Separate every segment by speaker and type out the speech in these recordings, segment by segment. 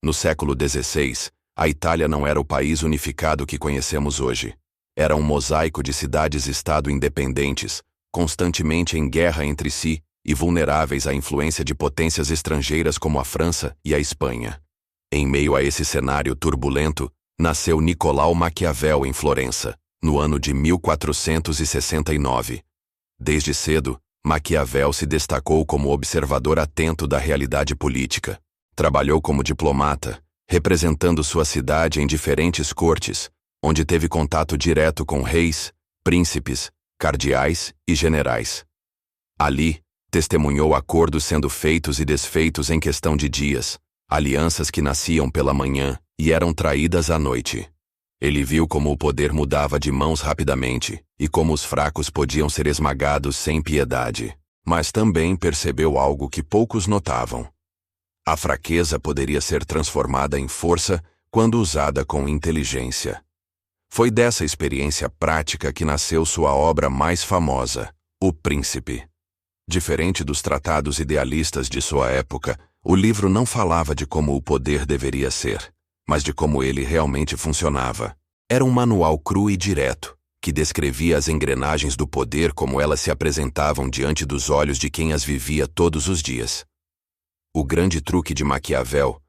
Speaker 1: No século XVI, a Itália não era o país unificado que conhecemos hoje. Era um mosaico de cidades-estado independentes, constantemente em guerra entre si e vulneráveis à influência de potências estrangeiras como a França e a Espanha. Em meio a esse cenário turbulento, nasceu Nicolau Maquiavel em Florença, no ano de 1469. Desde cedo, Maquiavel se destacou como observador atento da realidade política. Trabalhou como diplomata, representando sua cidade em diferentes cortes, onde teve contato direto com reis, príncipes, cardeais e generais. Ali, testemunhou acordos sendo feitos e desfeitos em questão de dias, alianças que nasciam pela manhã e eram traídas à noite. Ele viu como o poder mudava de mãos rapidamente e como os fracos podiam ser esmagados sem piedade. Mas também percebeu algo que poucos notavam. A fraqueza poderia ser transformada em força quando usada com inteligência. Foi dessa experiência prática que nasceu sua obra mais famosa, O Príncipe. Diferente dos tratados idealistas de sua época, o livro não falava de como o poder deveria ser, mas de como ele realmente funcionava. Era um manual cru e direto, que descrevia as engrenagens do poder como elas se apresentavam diante dos olhos de quem as vivia todos os dias. O grande truque de Maquiavel,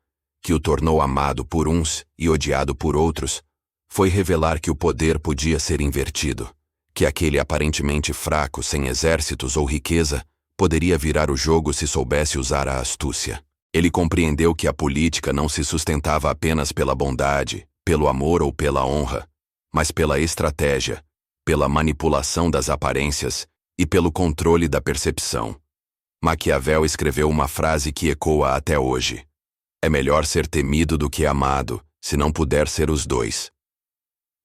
Speaker 1: que o tornou amado por uns e odiado por outros, foi revelar que o poder podia ser invertido, que aquele aparentemente fraco, sem exércitos ou riqueza, poderia virar o jogo se soubesse usar a astúcia. Ele compreendeu que a política não se sustentava apenas pela bondade, pelo amor ou pela honra, mas pela estratégia, pela manipulação das aparências e pelo controle da percepção. Maquiavel escreveu uma frase que ecoa até hoje: "É melhor ser temido do que amado, se não puder ser os dois."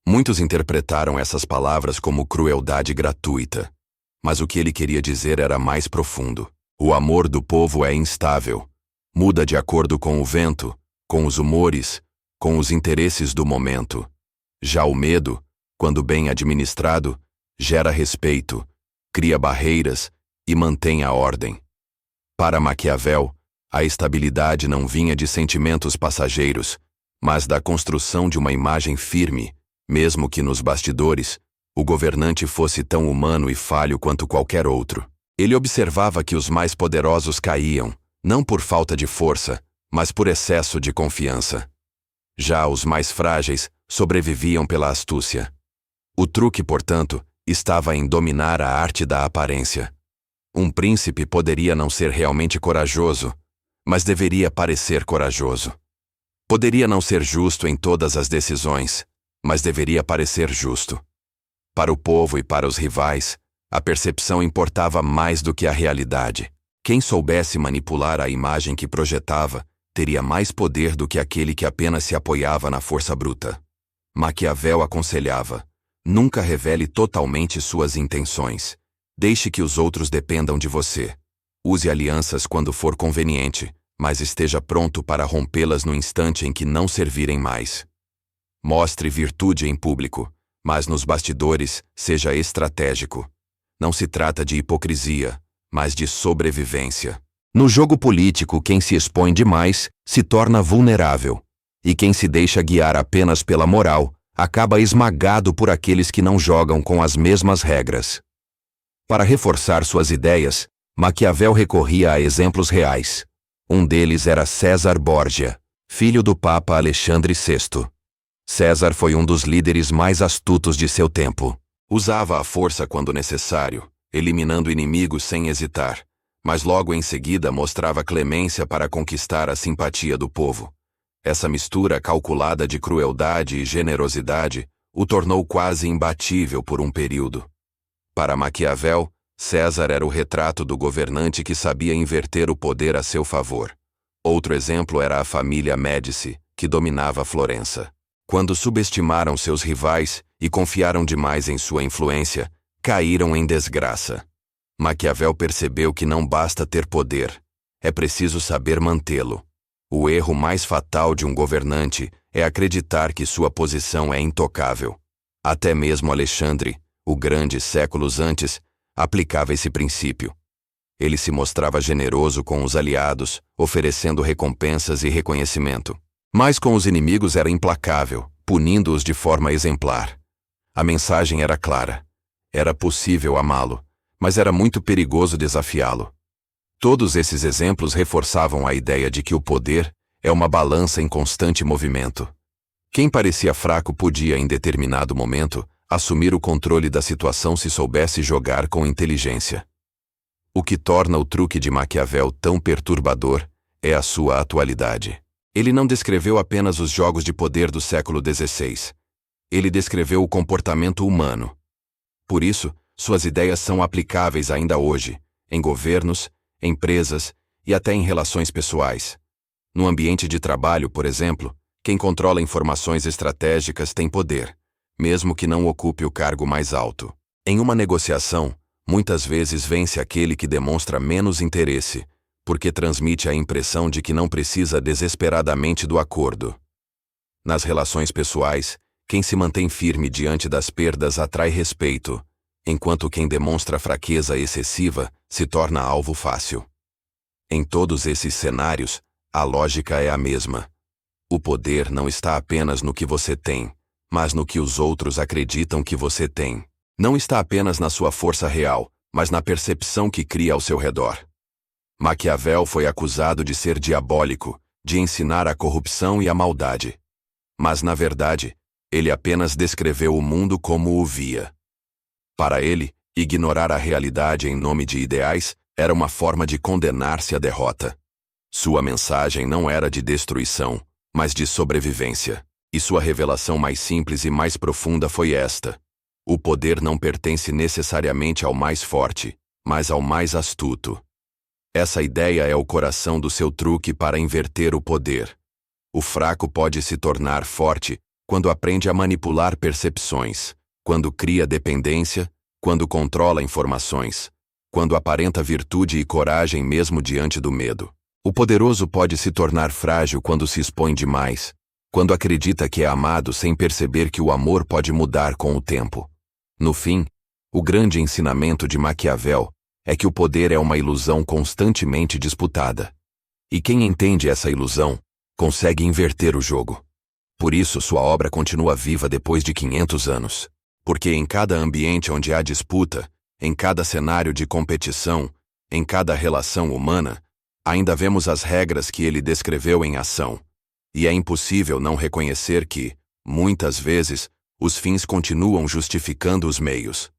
Speaker 1: Muitos interpretaram essas palavras como crueldade gratuita, mas o que ele queria dizer era mais profundo. O amor do povo é instável. Muda de acordo com o vento, com os humores, com os interesses do momento. Já o medo, quando bem administrado, gera respeito, cria barreiras e mantém a ordem. Para Maquiavel, a estabilidade não vinha de sentimentos passageiros, mas da construção de uma imagem firme, mesmo que nos bastidores, o governante fosse tão humano e falho quanto qualquer outro. Ele observava que os mais poderosos caíam, não por falta de força, mas por excesso de confiança. Já os mais frágeis sobreviviam pela astúcia. O truque, portanto, estava em dominar a arte da aparência. Um príncipe poderia não ser realmente corajoso, mas deveria parecer corajoso. Poderia não ser justo em todas as decisões, mas deveria parecer justo. Para o povo e para os rivais, a percepção importava mais do que a realidade. Quem soubesse manipular a imagem que projetava, teria mais poder do que aquele que apenas se apoiava na força bruta. Maquiavel aconselhava: nunca revele totalmente suas intenções. Deixe que os outros dependam de você. Use alianças quando for conveniente, mas esteja pronto para rompê-las no instante em que não servirem mais. Mostre virtude em público, mas nos bastidores seja estratégico. Não se trata de hipocrisia, mas de sobrevivência. No jogo político, quem se expõe demais se torna vulnerável, e quem se deixa guiar apenas pela moral acaba esmagado por aqueles que não jogam com as mesmas regras. Para reforçar suas ideias, Maquiavel recorria a exemplos reais. Um deles era César Borgia, filho do Papa Alexandre VI. César foi um dos líderes mais astutos de seu tempo. Usava a força quando necessário, eliminando inimigos sem hesitar, mas logo em seguida mostrava clemência para conquistar a simpatia do povo. Essa mistura calculada de crueldade e generosidade o tornou quase imbatível por um período. Para Maquiavel, César era o retrato do governante que sabia inverter o poder a seu favor. Outro exemplo era a família Médici, que dominava Florença. Quando subestimaram seus rivais e confiaram demais em sua influência, caíram em desgraça. Maquiavel percebeu que não basta ter poder, é preciso saber mantê-lo. O erro mais fatal de um governante é acreditar que sua posição é intocável. Até mesmo Alexandre, o Grande, séculos antes, aplicava esse princípio. Ele se mostrava generoso com os aliados, oferecendo recompensas e reconhecimento. Mas com os inimigos era implacável, punindo-os de forma exemplar. A mensagem era clara. Era possível amá-lo, mas era muito perigoso desafiá-lo. Todos esses exemplos reforçavam a ideia de que o poder é uma balança em constante movimento. Quem parecia fraco podia, em determinado momento, assumir o controle da situação se soubesse jogar com inteligência. O que torna o truque de Maquiavel tão perturbador é a sua atualidade. Ele não descreveu apenas os jogos de poder do século XVI. Ele descreveu o comportamento humano. Por isso, suas ideias são aplicáveis ainda hoje, em governos, empresas e até em relações pessoais. No ambiente de trabalho, por exemplo, quem controla informações estratégicas tem poder, mesmo que não ocupe o cargo mais alto. Em uma negociação, muitas vezes vence aquele que demonstra menos interesse, porque transmite a impressão de que não precisa desesperadamente do acordo. Nas relações pessoais, quem se mantém firme diante das perdas atrai respeito, enquanto quem demonstra fraqueza excessiva se torna alvo fácil. Em todos esses cenários, a lógica é a mesma. O poder não está apenas no que você tem, mas no que os outros acreditam que você tem. Não está apenas na sua força real, mas na percepção que cria ao seu redor. Maquiavel foi acusado de ser diabólico, de ensinar a corrupção e a maldade. Mas, na verdade, ele apenas descreveu o mundo como o via. Para ele, ignorar a realidade em nome de ideais era uma forma de condenar-se à derrota. Sua mensagem não era de destruição, mas de sobrevivência. E sua revelação mais simples e mais profunda foi esta: o poder não pertence necessariamente ao mais forte, mas ao mais astuto. Essa ideia é o coração do seu truque para inverter o poder. O fraco pode se tornar forte quando aprende a manipular percepções, quando cria dependência, quando controla informações, quando aparenta virtude e coragem mesmo diante do medo. O poderoso pode se tornar frágil quando se expõe demais, quando acredita que é amado sem perceber que o amor pode mudar com o tempo. No fim, o grande ensinamento de Maquiavel é que o poder é uma ilusão constantemente disputada. E quem entende essa ilusão, consegue inverter o jogo. Por isso sua obra continua viva depois de 500 anos. Porque em cada ambiente onde há disputa, em cada cenário de competição, em cada relação humana, ainda vemos as regras que ele descreveu em ação. E é impossível não reconhecer que, muitas vezes, os fins continuam justificando os meios.